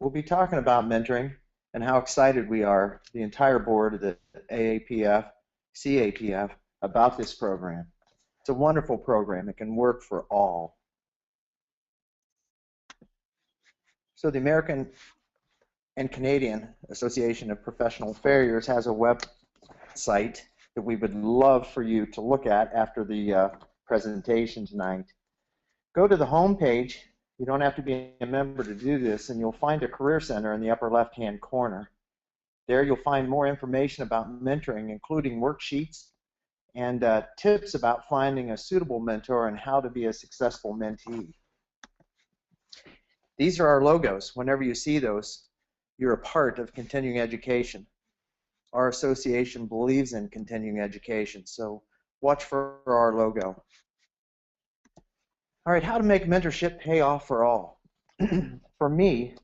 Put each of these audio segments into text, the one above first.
We'll be talking about mentoring and how excited we are, the entire board of the AAPF, CAPF, about this program. It's a wonderful program. It can work for all. So the American and Canadian Association of Professional Farriers has a website that we would love for you to look at after the presentation tonight. Go to the home page. You don't have to be a member to do this, and you'll find a career center in the upper left-hand corner. There you'll find more information about mentoring, including worksheets and tips about finding a suitable mentor and how to be a successful mentee. These are our logos. Whenever you see those, you're a part of continuing education. Our association believes in continuing education, so watch for our logo. All right, how to make mentorship pay off for all. For me,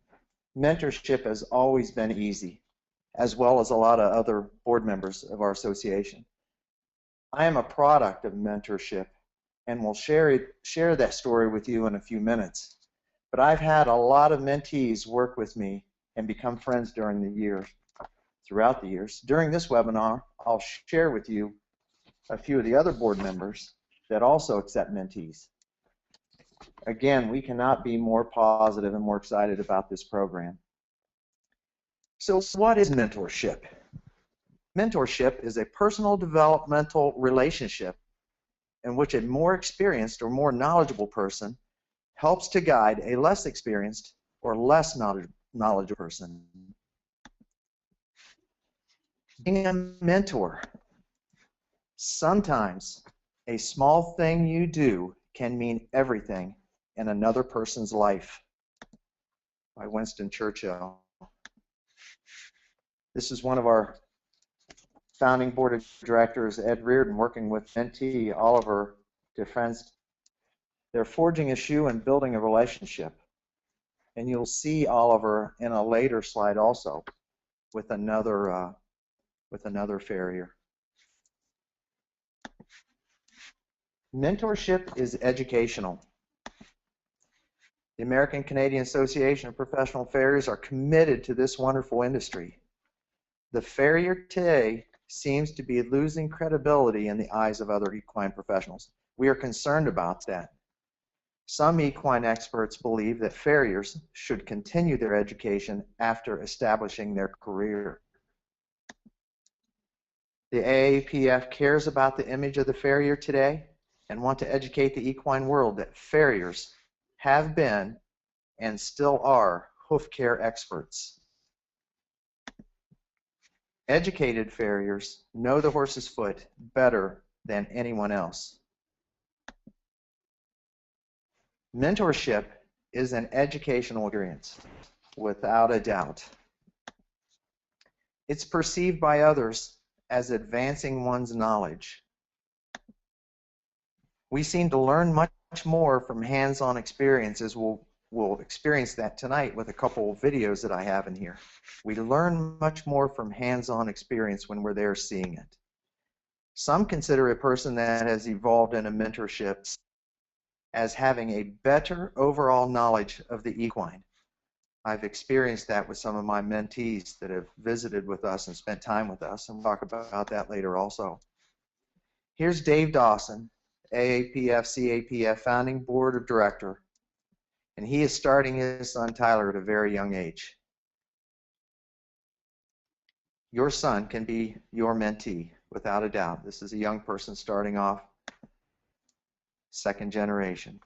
mentorship has always been easy, as well as a lot of other board members of our association. I am a product of mentorship, and will share that story with you in a few minutes. But I've had a lot of mentees work with me and become friends during the year, throughout the years. During this webinar, I'll share with you a few of the other board members that also accept mentees. Again, we cannot be more positive and more excited about this program. So what is mentorship? Mentorship is a personal developmental relationship in which a more experienced or more knowledgeable person helps to guide a less experienced or less knowledgeable person. Being a mentor. Sometimes a small thing you do can mean everything in another person's life. By Winston Churchill. This is one of our founding board of directors, Ed Reardon, working with Mentee Oliver Defense. They're forging a shoe and building a relationship. And you'll see Oliver in a later slide also with another Farrier. Mentorship is educational. The American Canadian Association of Professional Farriers are committed to this wonderful industry. The Farrier today seems to be losing credibility in the eyes of other equine professionals. We are concerned about that. Some equine experts believe that Farriers should continue their education after establishing their career. The AAPF cares about the image of the Farrier today and want to educate the equine world that Farriers have been and still are hoof care experts. Educated Farriers know the horse's foot better than anyone else. Mentorship is an educational experience, without a doubt. It's perceived by others as advancing one's knowledge. We seem to learn much more from hands-on experiences. We'll experience that tonight with a couple of videos that I have in here. We learn much more from hands-on experience when we're there seeing it. Some consider a person that has evolved in a mentorship as having a better overall knowledge of the equine. I've experienced that with some of my mentees that have visited with us and spent time with us, and we'll talk about that later also. Here's Dave Dawson, AAPF CAPF founding board of director, and he is starting his son Tyler at a very young age. Your son can be your mentee, without a doubt. This is a young person starting off, second generation.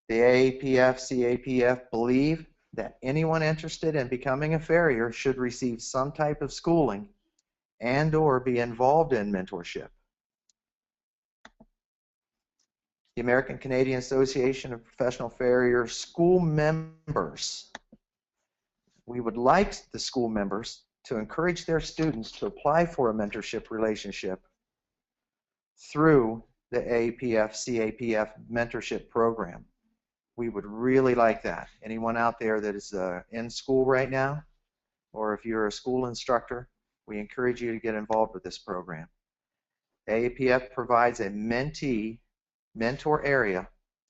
The AAPF CAPF believe that anyone interested in becoming a farrier should receive some type of schooling and or be involved in mentorship. The American Canadian Association of Professional Farrier school members. We would like the school members to encourage their students to apply for a mentorship relationship through the AAPF CAPF mentorship program. We would really like that. Anyone out there that is in school right now, or if you're a school instructor, we encourage you to get involved with this program. AAPF provides a mentee mentor area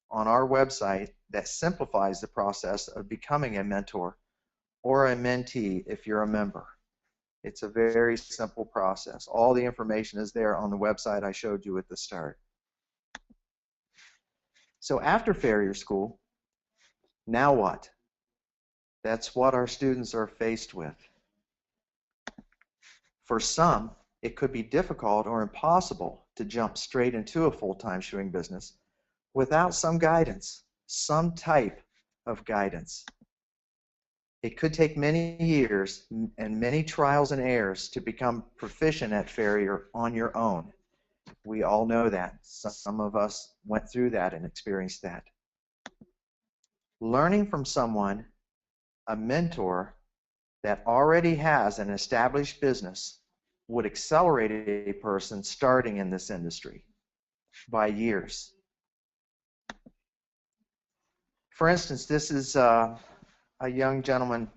on our website that simplifies the process of becoming a mentor or a mentee if you're a member. It's a very simple process. All the information is there on the website I showed you at the start. So after Farrier School, now what? That's what our students are faced with. For some, it could be difficult or impossible to jump straight into a full-time shoeing business without some guidance, some type of guidance. It could take many years and many trials and errors to become proficient at Farrier on your own. We all know that. Some of us went through that and experienced that. Learning from someone, a mentor that already has an established business, would accelerate a person starting in this industry by years. For instance, this is a young gentleman,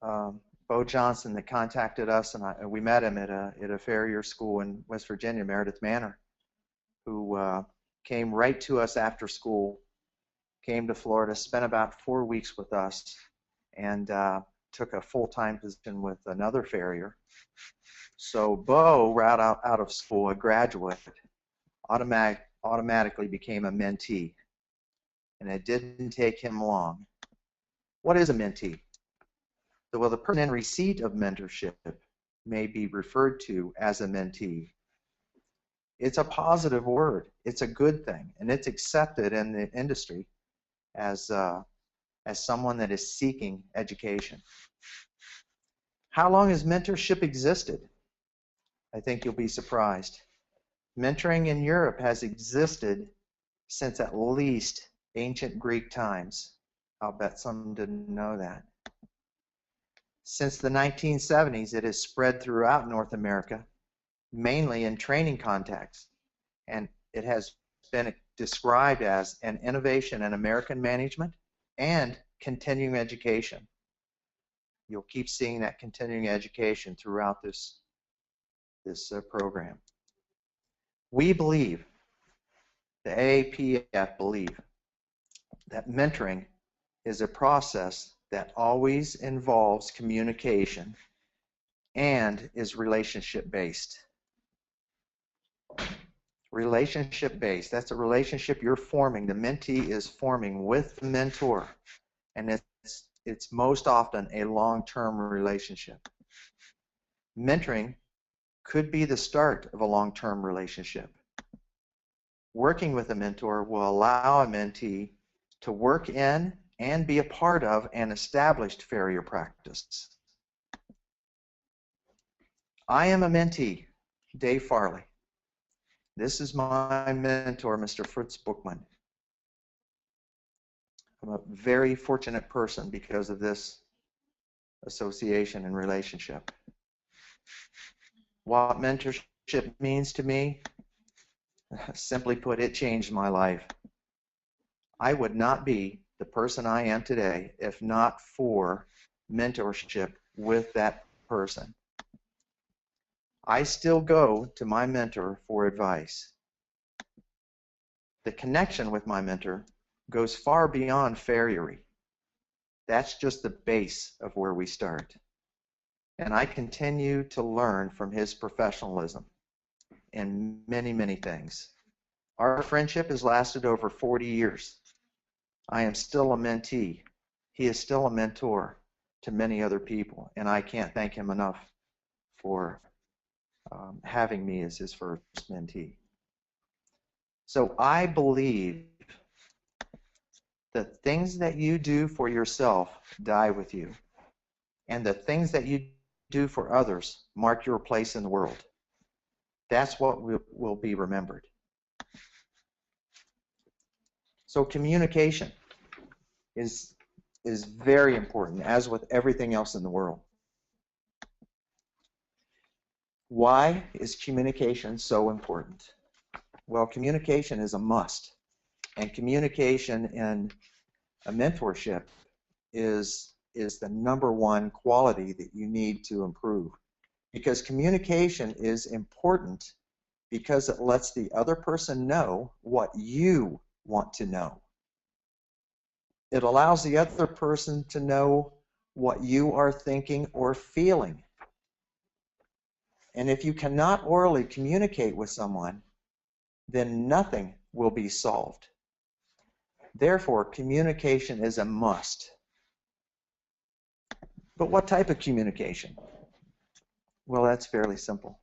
Bo Johnson, that contacted us, and we met him at a Farrier school in West Virginia, Meredith Manor, who came right to us after school, came to Florida, spent about 4 weeks with us, and took a full-time position with another Farrier. So Bo, right out of school, a graduate, automatically became a mentee, and it didn't take him long. What is a mentee? Well, the person in receipt of mentorship may be referred to as a mentee. It's a positive word. It's a good thing, and it's accepted in the industry as someone that is seeking education. How long has mentorship existed? I think you'll be surprised. Mentoring in Europe has existed since at least ancient Greek times. I'll bet some didn't know that. Since the 1970s, it has spread throughout North America, mainly in training contexts, and it has been described as an innovation in American management and continuing education. You'll keep seeing that continuing education throughout this program. We believe, the AAPF believe, that mentoring is a process that always involves communication and is relationship-based. Relationship-based, that's a relationship you're forming, the mentee is forming with the mentor, and it's most often a long-term relationship. Mentoring could be the start of a long-term relationship. Working with a mentor will allow a mentee to work in and be a part of an established Farrier practice. I am a mentee, Dave Farley. This is my mentor, Mr. Fritz Bookman. I'm a very fortunate person because of this association and relationship. What mentorship means to me, simply put, it changed my life. I would not be the person I am today if not for mentorship with that person. I still go to my mentor for advice. The connection with my mentor goes far beyond Farriery. That's just the base of where we start. And I continue to learn from his professionalism in many, many things. Our friendship has lasted over 40 years. I am still a mentee. He is still a mentor to many other people, and I can't thank him enough for having me as his first mentee. So I believe the things that you do for yourself die with you, and the things that you do for others mark your place in the world. That's what will be remembered. So communication is very important, as with everything else in the world. Why is communication so important? Well, communication is a must, and communication in a mentorship is the #1 quality that you need to improve, because communication is important because it lets the other person know what you want to know. It allows the other person to know what you are thinking or feeling. And if you cannot orally communicate with someone, then nothing will be solved. Therefore, communication is a must. But what type of communication? Well, that's fairly simple.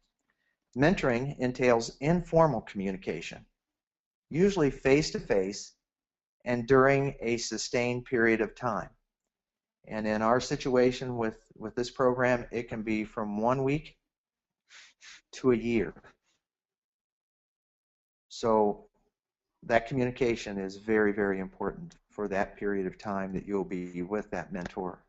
Mentoring entails informal communication, usually face-to-face and during a sustained period of time. And in our situation with this program, it can be from 1 week to a year. So that communication is very, very important for that period of time that you'll be with that mentor.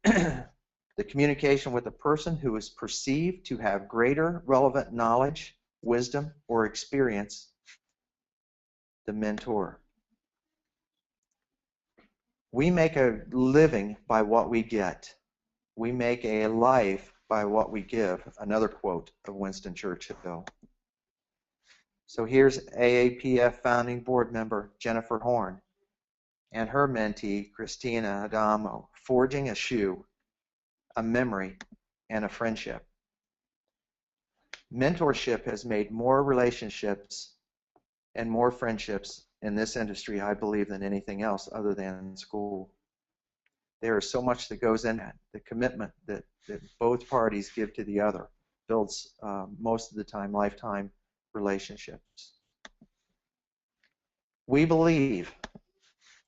The communication with a person who is perceived to have greater relevant knowledge, wisdom, or experience, the mentor. We make a living by what we get. We make a life by what we give. Another quote of Winston Churchill. So here's AAPF founding board member Jennifer Horn and her mentee Christina Adamo, forging a shoe, a memory, and a friendship. Mentorship has made more relationships and more friendships in this industry, I believe, than anything else other than school. There is so much that goes in that. The commitment that both parties give to the other builds, most of the time, lifetime relationships. We believe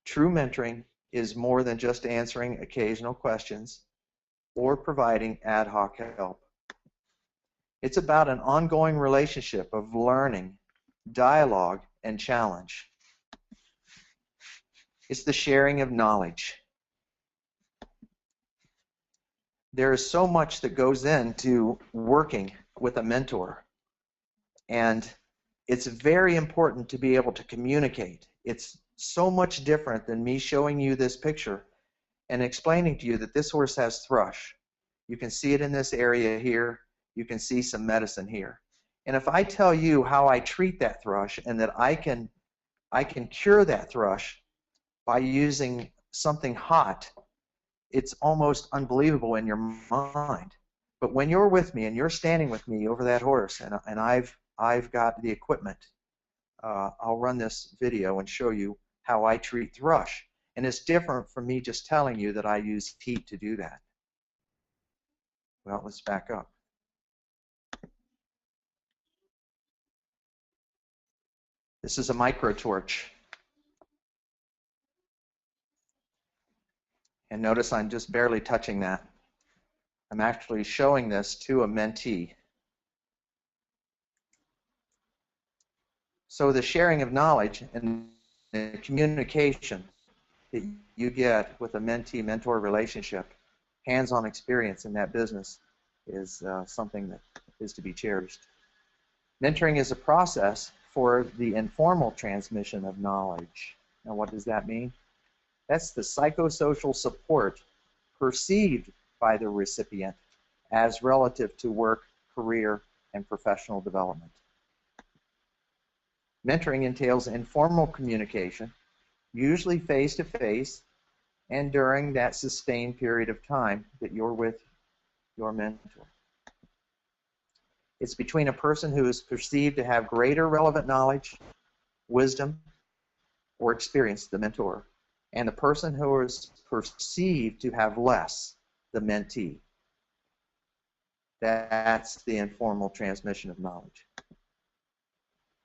true mentoring is more than just answering occasional questions or providing ad hoc help. It's about an ongoing relationship of learning, dialogue, and challenge. It's the sharing of knowledge. There is so much that goes into working with a mentor, and it's very important to be able to communicate. It's so much different than me showing you this picture and explaining to you that this horse has thrush. You can see it in this area here. You can see some medicine here. And if I tell you how I treat that thrush and that I can cure that thrush by using something hot, it's almost unbelievable in your mind. But when you're with me and you're standing with me over that horse, and I've got the equipment, I'll run this video and show you how I treat thrush. And it's different from me just telling you that I use heat to do that. Well, let's back up. This is a micro torch. And notice I'm just barely touching that. I'm actually showing this to a mentee. So the sharing of knowledge and the communication that you get with a mentee-mentor relationship, hands-on experience in that business, is something that is to be cherished. Mentoring is a process for the informal transmission of knowledge. Now, what does that mean? That's the psychosocial support perceived by the recipient as relative to work, career, and professional development. Mentoring entails informal communication, usually face-to-face, and during that sustained period of time that you're with your mentor. It's between a person who is perceived to have greater relevant knowledge, wisdom, or experience, the mentor, and the person who is perceived to have less, the mentee. That's the informal transmission of knowledge.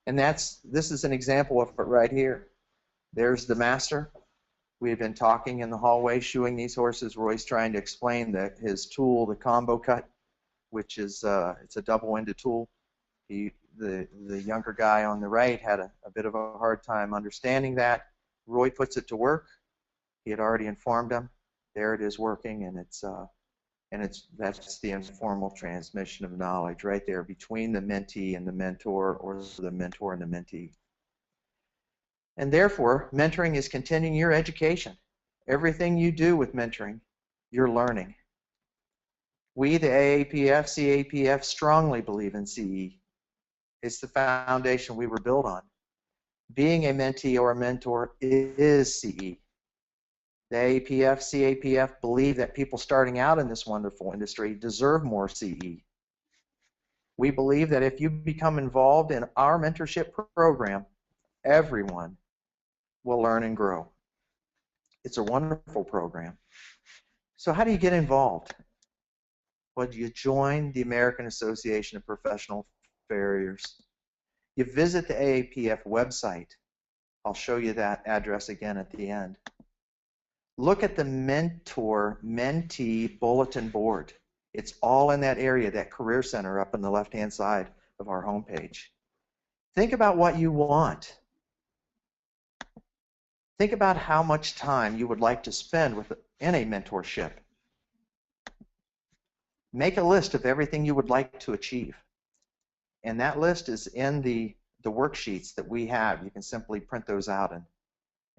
And this is an example of it right here. There's the master. We've been talking in the hallway, shoeing these horses. Roy's trying to explain that his tool, the combo cut, which is it's a double-ended tool. The younger guy on the right had a bit of a hard time understanding that. Roy puts it to work. He had already informed him. There it is working, and that's the informal transmission of knowledge right there between the mentee and the mentor, or the mentor and the mentee. And therefore, mentoring is continuing your education. Everything you do with mentoring, you're learning. We, the AAPF, CAPF, strongly believe in CE. It's the foundation we were built on. Being a mentee or a mentor is CE. The AAPF, CAPF believe that people starting out in this wonderful industry deserve more CE. We believe that if you become involved in our mentorship program, everyone will learn and grow. It's a wonderful program. So how do you get involved? Well, you join the American Association of Professional Farriers. You visit the AAPF website. I'll show you that address again at the end. Look at the Mentee bulletin board. It's all in that area, that career center up on the left-hand side of our homepage. Think about what you want. Think about how much time you would like to spend in a mentorship. Make a list of everything you would like to achieve. And that list is in the worksheets that we have. You can simply print those out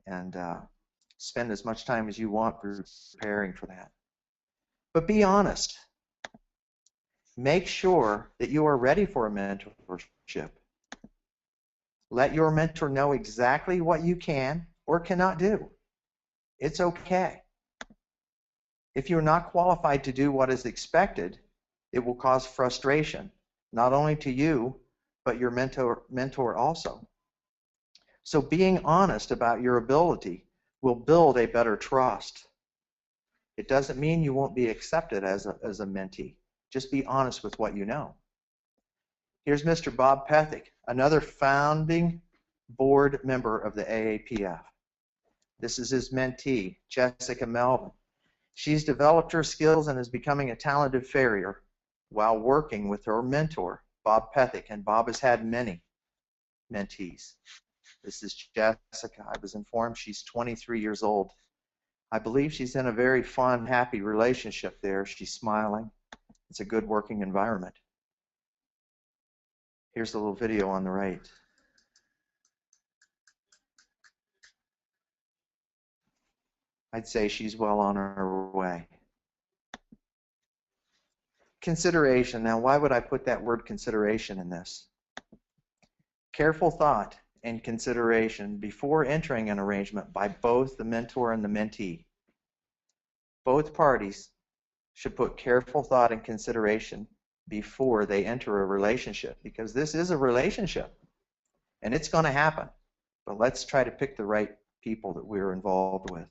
and spend as much time as you want preparing for that. But be honest. Make sure that you are ready for a mentorship. Let your mentor know exactly what you can or cannot do. It's okay. If you're not qualified to do what is expected, it will cause frustration, not only to you, but your mentor also. So being honest about your ability will build a better trust. It doesn't mean you won't be accepted as a mentee. Just be honest with what you know. Here's Mr. Bob Pethick, another founding board member of the AAPF. This is his mentee, Jessica Melvin. She's developed her skills and is becoming a talented farrier while working with her mentor, Bob Pethick, and Bob has had many mentees. This is Jessica. I was informed she's 23 years old. I believe she's in a very fun, happy relationship there. She's smiling. It's a good working environment. Here's a little video on the right. I'd say she's well on her way. Consideration. Now, why would I put that word consideration in this? Careful thought and consideration before entering an arrangement by both the mentor and the mentee. Both parties should put careful thought and consideration before they enter a relationship, because this is a relationship and it's going to happen. But let's try to pick the right people that we're involved with.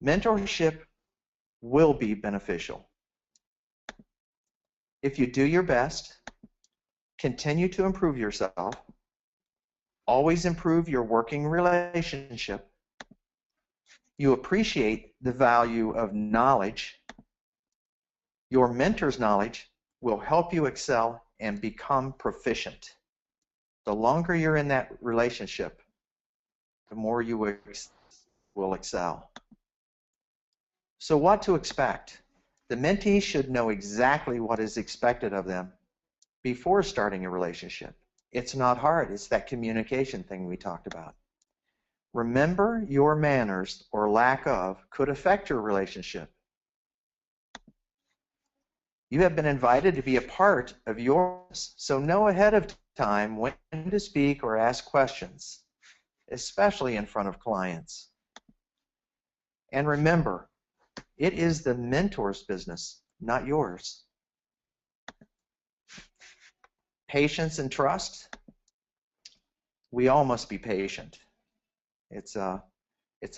Mentorship will be beneficial. If you do your best, continue to improve yourself, always improve your working relationship, you appreciate the value of knowledge, your mentor's knowledge will help you excel and become proficient. The longer you're in that relationship, the more you will excel. So what to expect? The mentee should know exactly what is expected of them before starting a relationship. It's not hard. It's that communication thing we talked about. Remember, your manners or lack of could affect your relationship. You have been invited to be a part of yours, so know ahead of time when to speak or ask questions, especially in front of clients. And remember, it is the mentor's business, not yours. Patience and trust. We all must be patient. It's a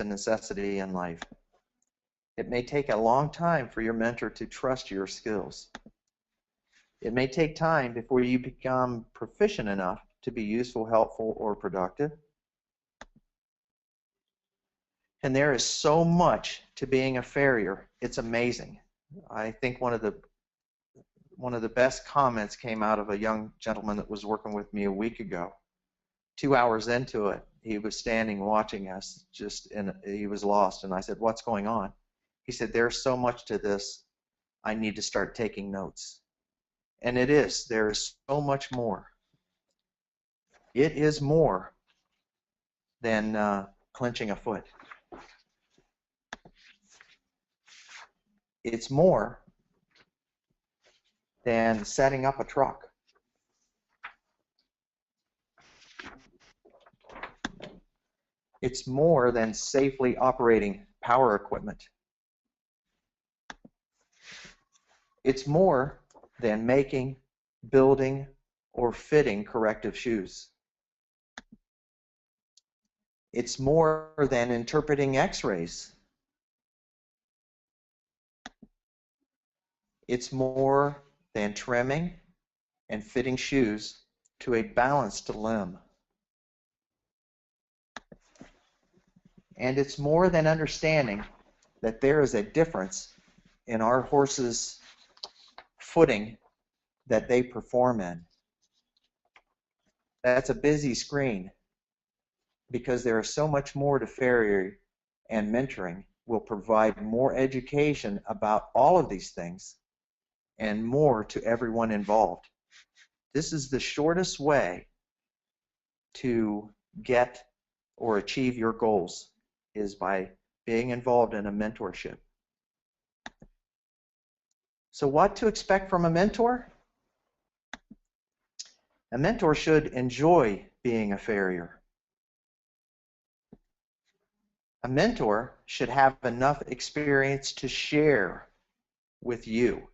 necessity in life. It may take a long time for your mentor to trust your skills. It may take time before you become proficient enough to be useful, helpful, or productive. And there is so much to being a farrier. It's amazing. I think one of the best comments came out of a young gentleman that was working with me a week ago. 2 hours into it, he was standing watching us, he was lost, and I said, "What's going on?" He said, "There's so much to this, I need to start taking notes." And it is. There is so much more. It is more than clenching a foot. It's more than setting up a truck. It's more than safely operating power equipment. It's more than making, building, or fitting corrective shoes. It's more than interpreting x-rays. It's more than trimming and fitting shoes to a balanced limb. And it's more than understanding that there is a difference in our horses' footing that they perform in. That's a busy screen because there is so much more to Farrier, and mentoring will provide more education about all of these things and more to everyone involved. This is the shortest way to get or achieve your goals, is by being involved in a mentorship. So what to expect from a mentor? A mentor should enjoy being a farrier. A mentor should have enough experience to share with you.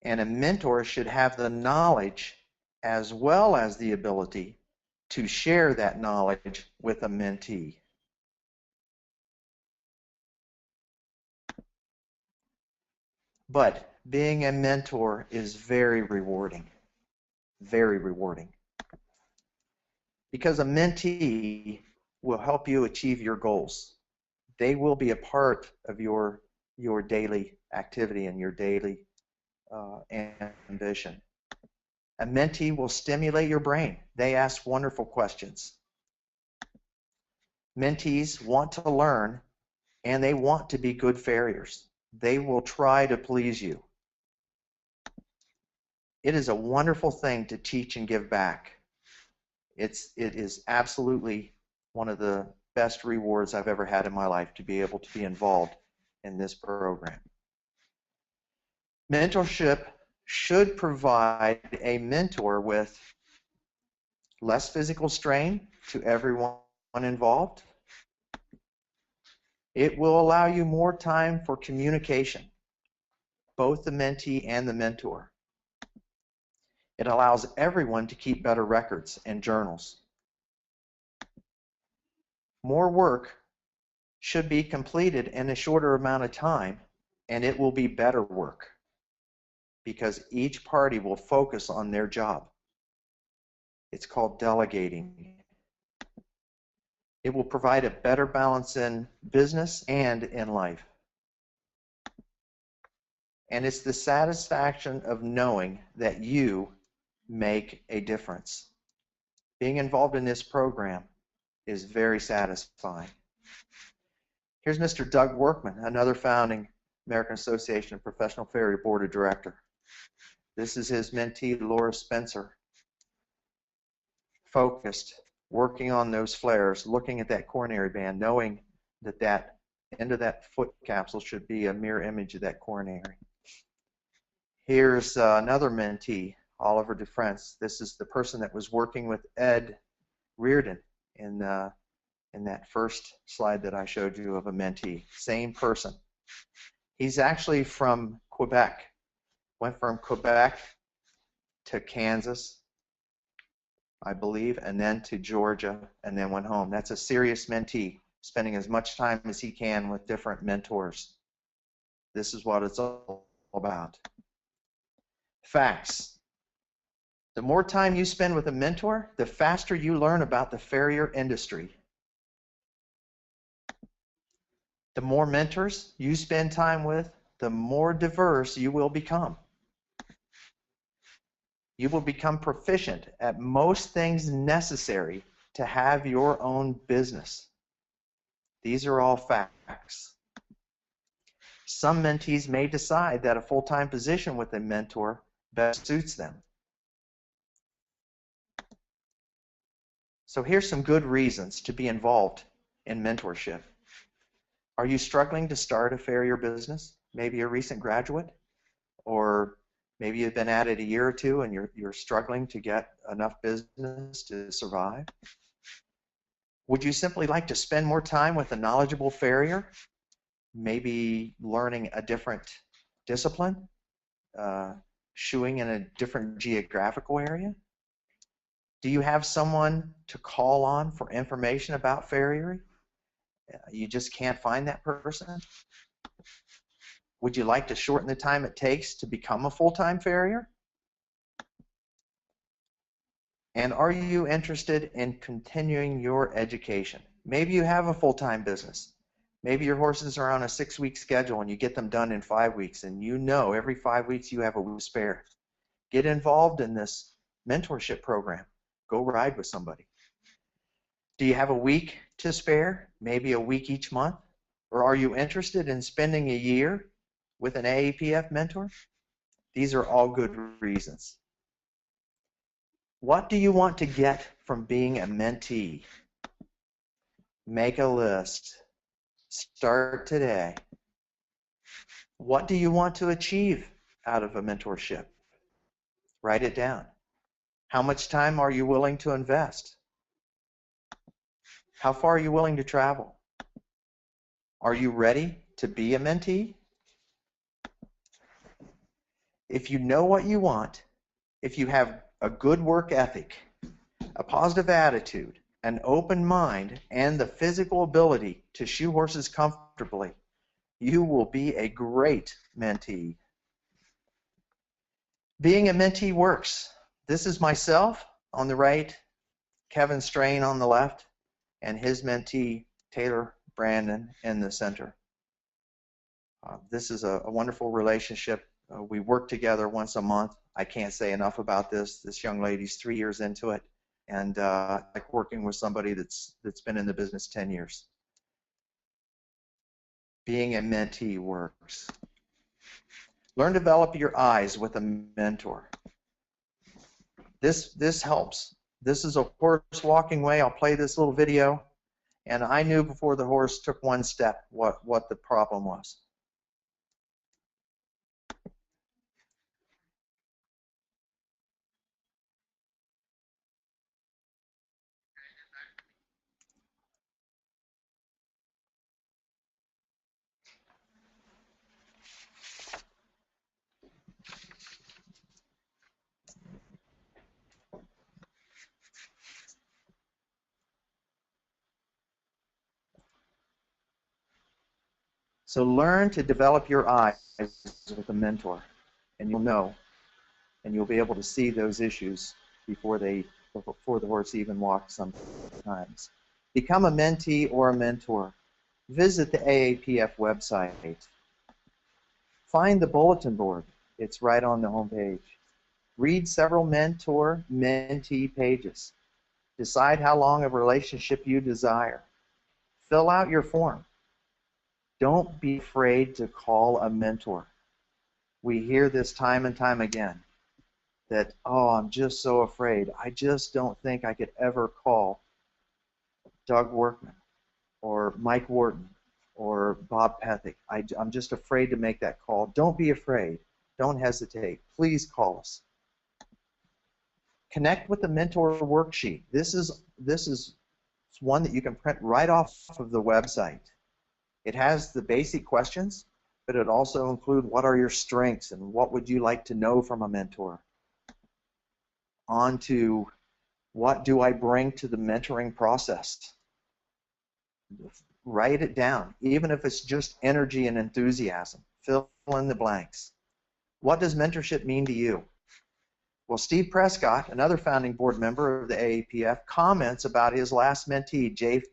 And a mentor should have the knowledge as well as the ability to share that knowledge with a mentee. But being a mentor is very rewarding, because a mentee will help you achieve your goals. They will be a part of your daily activity and your daily ambition. A mentee will stimulate your brain. They ask wonderful questions. Mentees want to learn, and they want to be good farriers. They will try to please you. It is a wonderful thing to teach and give back. It is absolutely one of the best rewards I've ever had in my life, to be able to be involved in this program. Mentorship should provide a mentor with less physical strain to everyone involved. It will allow you more time for communication, both the mentee and the mentor. It allows everyone to keep better records and journals. More work should be completed in a shorter amount of time, and it will be better work because each party will focus on their job. It's called delegating. It will provide a better balance in business and in life. And it's the satisfaction of knowing that you make a difference. Being involved in this program is very satisfying. Here's Mr. Doug Workman, another founding American Association of Professional Farrier Board of Director. This is his mentee, Laura Spencer, focused, working on those flares, looking at that coronary band, knowing that that end of that foot capsule should be a mirror image of that coronary. Here's another mentee, Oliver DeFrance. This is the person that was working with Ed Reardon in that first slide that I showed you of a mentee. Same person. He's actually from Quebec. Went from Quebec to Kansas, I believe, and then to Georgia, and then went home. That's a serious mentee, spending as much time as he can with different mentors. This is what it's all about. Facts. The more time you spend with a mentor, the faster you learn about the farrier industry. The more mentors you spend time with, the more diverse you will become. You will become proficient at most things necessary to have your own business. These are all facts. Some mentees may decide that a full-time position with a mentor best suits them. So here's some good reasons to be involved in mentorship. Are you struggling to start a farrier business? Maybe a recent graduate, or maybe you've been at it a year or two and you're struggling to get enough business to survive. Would you simply like to spend more time with a knowledgeable farrier? Maybe learning a different discipline, shoeing in a different geographical area? Do you have someone to call on for information about farriery? You just can't find that person? Would you like to shorten the time it takes to become a full-time farrier? And are you interested in continuing your education? Maybe you have a full-time business. Maybe your horses are on a 6-week schedule and you get them done in 5 weeks, and you know every 5 weeks you have a week spare. Get involved in this mentorship program. Go ride with somebody. Do you have a week to spare? Maybe a week each month? Or are you interested in spending a year with an AAPF mentor? These are all good reasons. What do you want to get from being a mentee? Make a list. Start today. What do you want to achieve out of a mentorship? Write it down. How much time are you willing to invest? How far are you willing to travel? Are you ready to be a mentee? If you know what you want, if you have a good work ethic, a positive attitude, an open mind, and the physical ability to shoe horses comfortably, you will be a great mentee. Being a mentee works. This is myself on the right, Kevin Strain on the left, and his mentee, Taylor Brandon, in the center. This is a wonderful relationship. We work together once a month. I can't say enough about this. This young lady's 3 years into it, and like working with somebody that's been in the business 10 years. Being a mentee works. Learn to develop your eyes with a mentor. This helps. This is a horse walking way. I'll play this little video, and I knew before the horse took one step what the problem was. So learn to develop your eyes with a mentor, and you'll know, and you'll be able to see those issues before the horse even walks sometimes. Become a mentee or a mentor. Visit the AAPF website. Find the bulletin board. It's right on the home page. Read several mentor-mentee pages. Decide how long of a relationship you desire. Fill out your form. Don't be afraid to call a mentor. We hear this time and time again, that, oh, I'm just so afraid. I just don't think I could ever call Doug Workman or Mike Wharton or Bob Pethick. I'm just afraid to make that call. Don't be afraid. Don't hesitate. Please call us. Connect with the mentor worksheet. This is one that you can print right off of the website. It has the basic questions, but it also includes what are your strengths and what would you like to know from a mentor. On to what do I bring to the mentoring process. Write it down, even if it's just energy and enthusiasm. Fill in the blanks. What does mentorship mean to you? Well, Steve Prescott, another founding board member of the AAPF, comments about his last mentee, Jake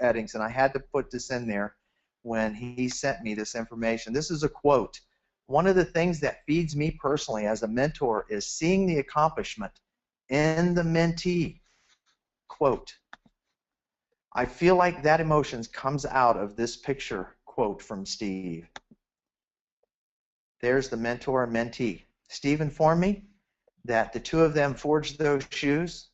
Eddings, and I had to put this in there when he sent me this information. This is a quote. One of the things that feeds me personally as a mentor is seeing the accomplishment in the mentee. Quote. I feel like that emotion comes out of this picture quote from Steve. There's the mentor and mentee. Steve informed me that the two of them forged those shoes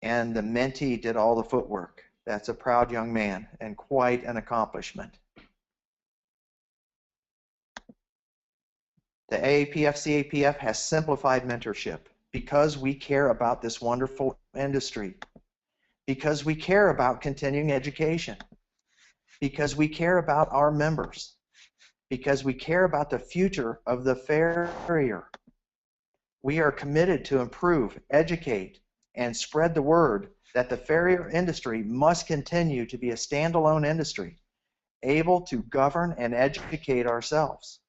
and the mentee did all the footwork. That's a proud young man and quite an accomplishment. The AAPF CAPF has simplified mentorship because we care about this wonderful industry. because we care about continuing education, because we care about our members, because we care about the future of the Farrier. We are committed to improve, educate, and spread the word that the Farrier industry must continue to be a standalone industry, able to govern and educate ourselves.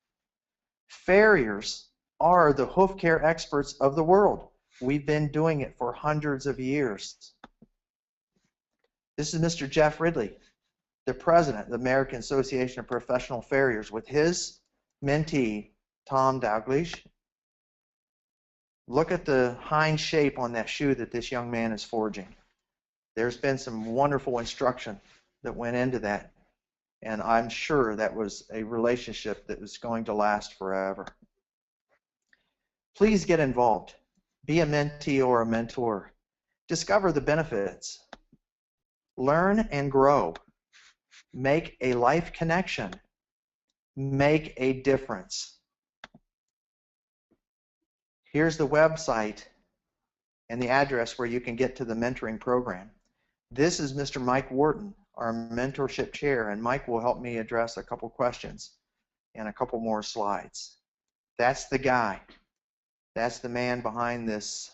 Farriers are the hoof care experts of the world. We've been doing it for hundreds of years. This is Mr. Jeff Ridley, the president of the American Association of Professional Farriers, with his mentee, Tom Dalglish. Look at the hind shape on that shoe that this young man is forging. There's been some wonderful instruction that went into that, and I'm sure that was a relationship that was going to last forever. Please get involved. Be a mentee or a mentor. Discover the benefits. Learn and grow. Make a life connection. Make a difference. Here's the website and the address where you can get to the mentoring program. This is Mr. Mike Wharton, our mentorship chair, and Mike will help me address a couple questions and a couple more slides. That's the guy. That's the man behind this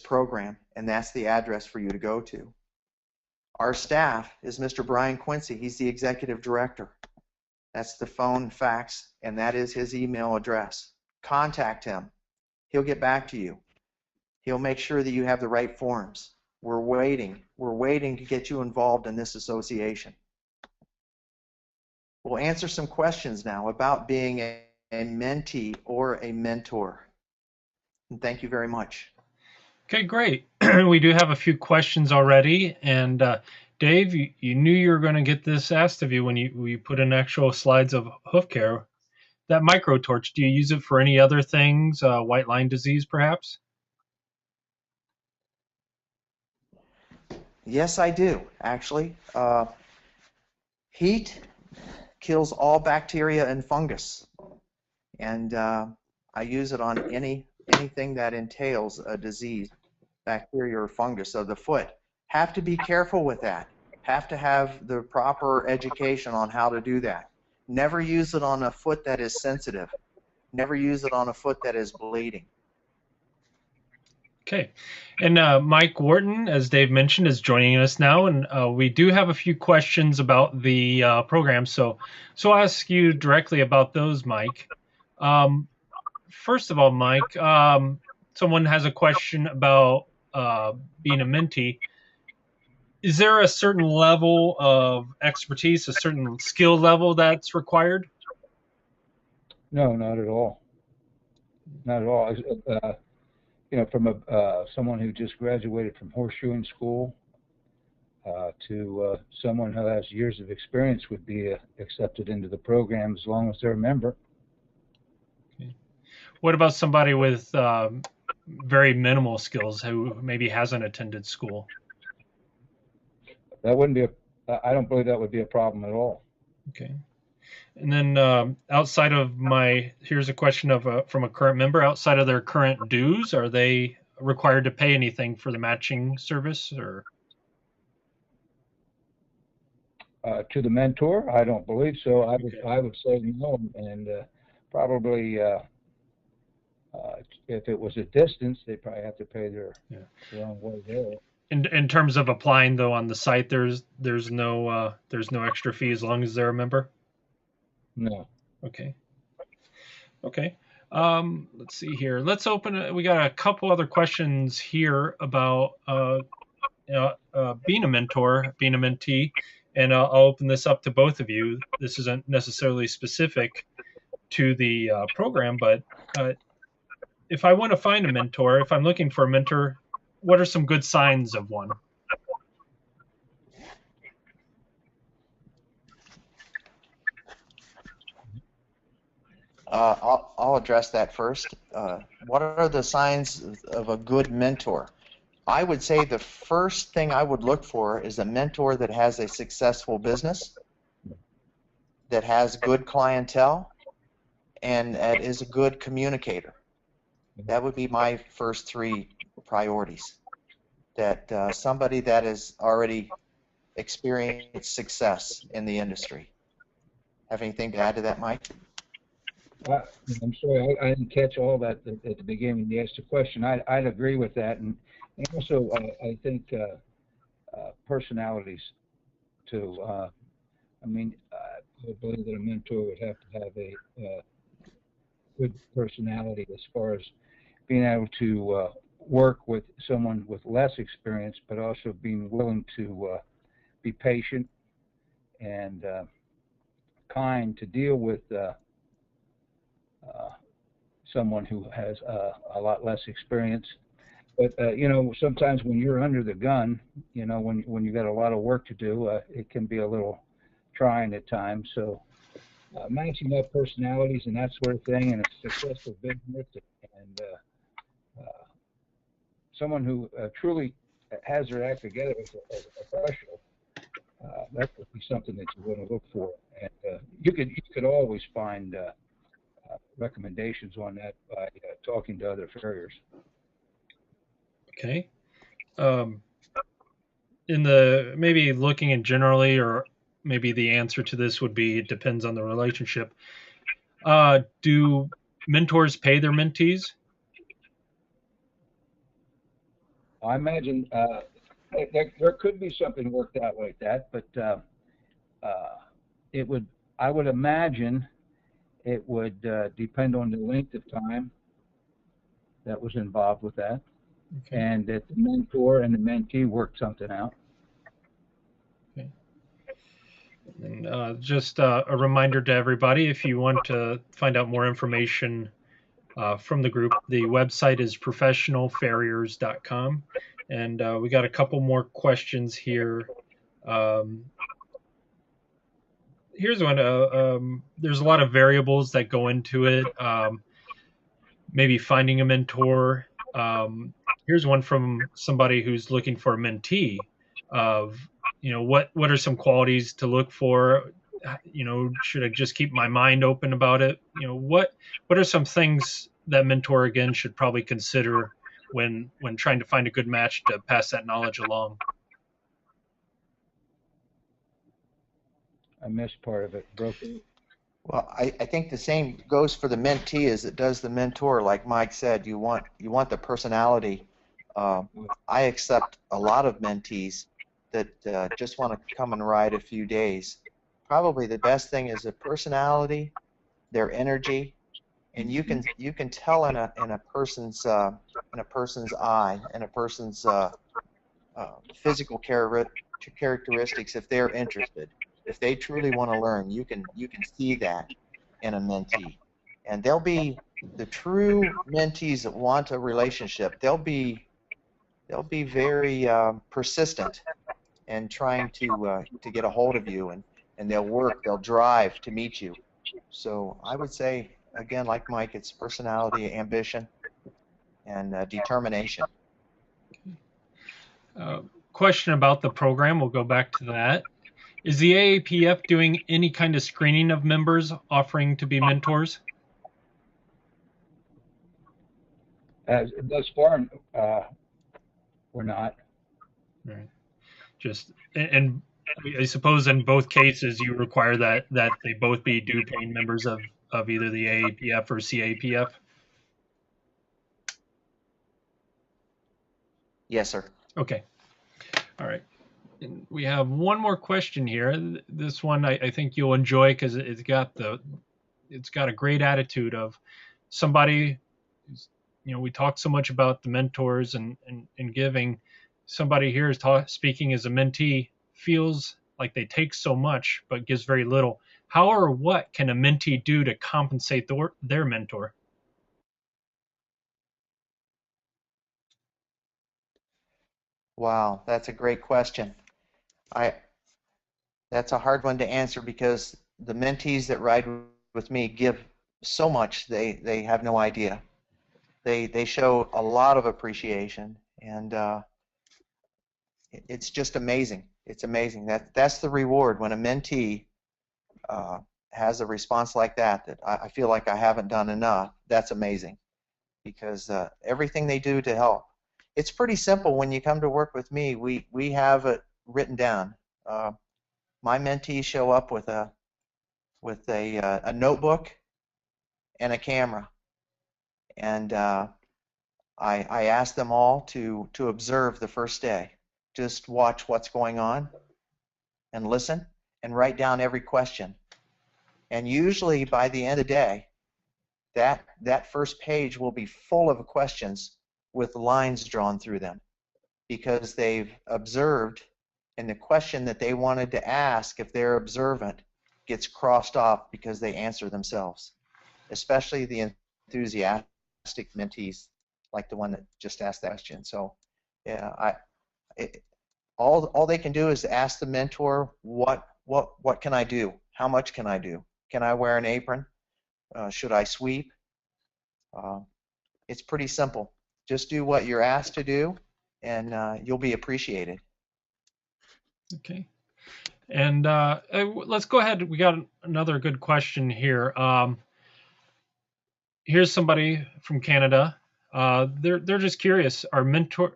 program, and that's the address for you to go to. Our staff is Mr. Brian Quincy. He's the executive director. That's the phone, fax, and that is his email address. Contact him. He'll get back to you. He'll make sure that you have the right forms. We're waiting. We're waiting to get you involved in this association. We'll answer some questions now about being a mentee or a mentor. And thank you very much. Okay, great. We do have a few questions already. And Dave, you knew you were going to get this asked of you when you put in actual slides of hoof care. That micro torch, do you use it for any other things? White line disease, perhaps? Yes, I do, actually. Heat kills all bacteria and fungus. And I use it on anything that entails a disease, bacteria or fungus of the foot. Have to be careful with that. Have to have the proper education on how to do that. Never use it on a foot that is sensitive. Never use it on a foot that is bleeding. Okay. And Mike Wharton, as Dave mentioned, is joining us now, and we do have a few questions about the program. So I'll ask you directly about those, Mike. First of all, Mike, someone has a question about being a mentee. Is there a certain level of expertise, a certain skill level that's required? No, not at all. Not at all. You know, from someone who just graduated from horseshoeing school to someone who has years of experience would be accepted into the program as long as they're a member. Okay. What about somebody with very minimal skills who maybe hasn't attended school? That wouldn't be I don't believe that would be a problem at all. Okay. And then outside of here's a question from a current member. Outside of their current dues, are they required to pay anything for the matching service, or? To the mentor, I don't believe so. I would say no, and probably if it was a distance, they probably have to pay their own way there. In terms of applying though on the site, there's no extra fee as long as they're a member? No. Okay. Okay. Let's see here. Let's open it. We got a couple other questions here about being a mentor, being a mentee, and I'll open this up to both of you. This isn't necessarily specific to the program, but if I want to find a mentor, if I'm looking for a mentor, what are some good signs of one? I'll address that first. What are the signs of a good mentor? I would say the first thing I would look for is a mentor that has a successful business, that has good clientele, and that is a good communicator. That would be my first three priorities. that somebody that has already experienced success in the industry. Have anything to add to that, Mike? I'm sorry, I didn't catch all that at the beginning when you asked the question. I'd agree with that, and also I think personalities too. I mean, I believe that a mentor would have to have a good personality as far as being able to work with someone with less experience, but also being willing to be patient and kind to deal with someone who has a lot less experience. But you know, sometimes when you're under the gun, you know, when you got a lot of work to do, it can be a little trying at times. So matching up personalities and that sort of thing, and a successful business, and someone who truly has their act together as a professional, that would be something that you want to look for. And you could always find recommendations on that by talking to other farriers. Okay. In the maybe looking in generally, or maybe the answer to this would be it depends on the relationship. Do mentors pay their mentees? I imagine there could be something worked out like that, but it would. I would imagine it would depend on the length of time that was involved with that, Okay. and that the mentor and the mentee worked something out. Okay. And just a reminder to everybody, if you want to find out more information from the group, the website is professionalfarriers.com. And we got a couple more questions here. Here's one. There's a lot of variables that go into it. Maybe finding a mentor. Here's one from somebody who's looking for a mentee. Of what are some qualities to look for? Should I just keep my mind open about it? What are some things that mentor again should probably consider when trying to find a good match to pass that knowledge along? I missed part of it. Broken. Well, I think the same goes for the mentee as it does the mentor. Like Mike said, you want the personality. I accept a lot of mentees that just want to come and ride a few days. Probably the best thing is their personality, their energy, and you can tell in a person's eye, in a person's physical characteristics if they're interested. If they truly want to learn, you can see that in a mentee, and they'll be the true mentees that want a relationship. They'll be very persistent in trying to get a hold of you, and they'll drive to meet you. So I would say again, like Mike, it's personality, ambition, and determination. Question about the program. We'll go back to that. Is the AAPF doing any kind of screening of members offering to be mentors? Thus far, we're not. Right. Just and I suppose in both cases you require that they both be due paying members of either the AAPF or CAPF. Yes, sir. Okay. All right. And we have one more question here. This one I think you'll enjoy because it's got a great attitude of somebody who's, we talk so much about the mentors and giving. Somebody here is speaking as a mentee, feels like they take so much but gives very little. How or what can a mentee do to compensate their mentor? Wow, that's a great question. That's a hard one to answer because the mentees that ride with me give so much they have no idea. They show a lot of appreciation, and it's just amazing. It's amazing. That's the reward when a mentee has a response like that I feel like I haven't done enough. That's amazing because everything they do to help. it's pretty simple when you come to work with me. We have it written down. My mentees show up with a notebook and a camera, and I ask them all to observe the first day. Just watch what's going on and listen and write down every question. And usually by the end of the day, that first page will be full of questions with lines drawn through them, because they've observed, and the question that they wanted to ask, if they're observant, gets crossed off because they answer themselves, especially the enthusiastic mentees like the one that just asked that question. So yeah, all they can do is ask the mentor, what can I do? How much can I do? Can I wear an apron? Should I sweep? It's pretty simple. Just do what you're asked to do, and you'll be appreciated. Okay. And let's go ahead. We got another good question here. Here's somebody from Canada. They're just curious. Are mentors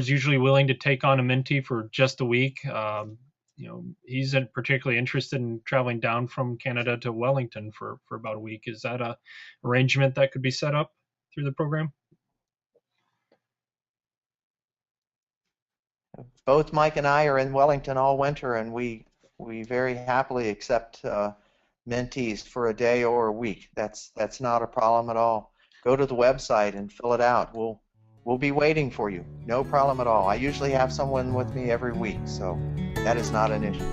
usually willing to take on a mentee for just a week? He's particularly interested in traveling down from Canada to Wellington for about a week. Is that a arrangement that could be set up through the program? Both Mike and I are in Wellington all winter, and we very happily accept mentees for a day or a week. That's not a problem at all. Go to the website and fill it out. We'll be waiting for you. No problem at all. I usually have someone with me every week, so that is not an issue.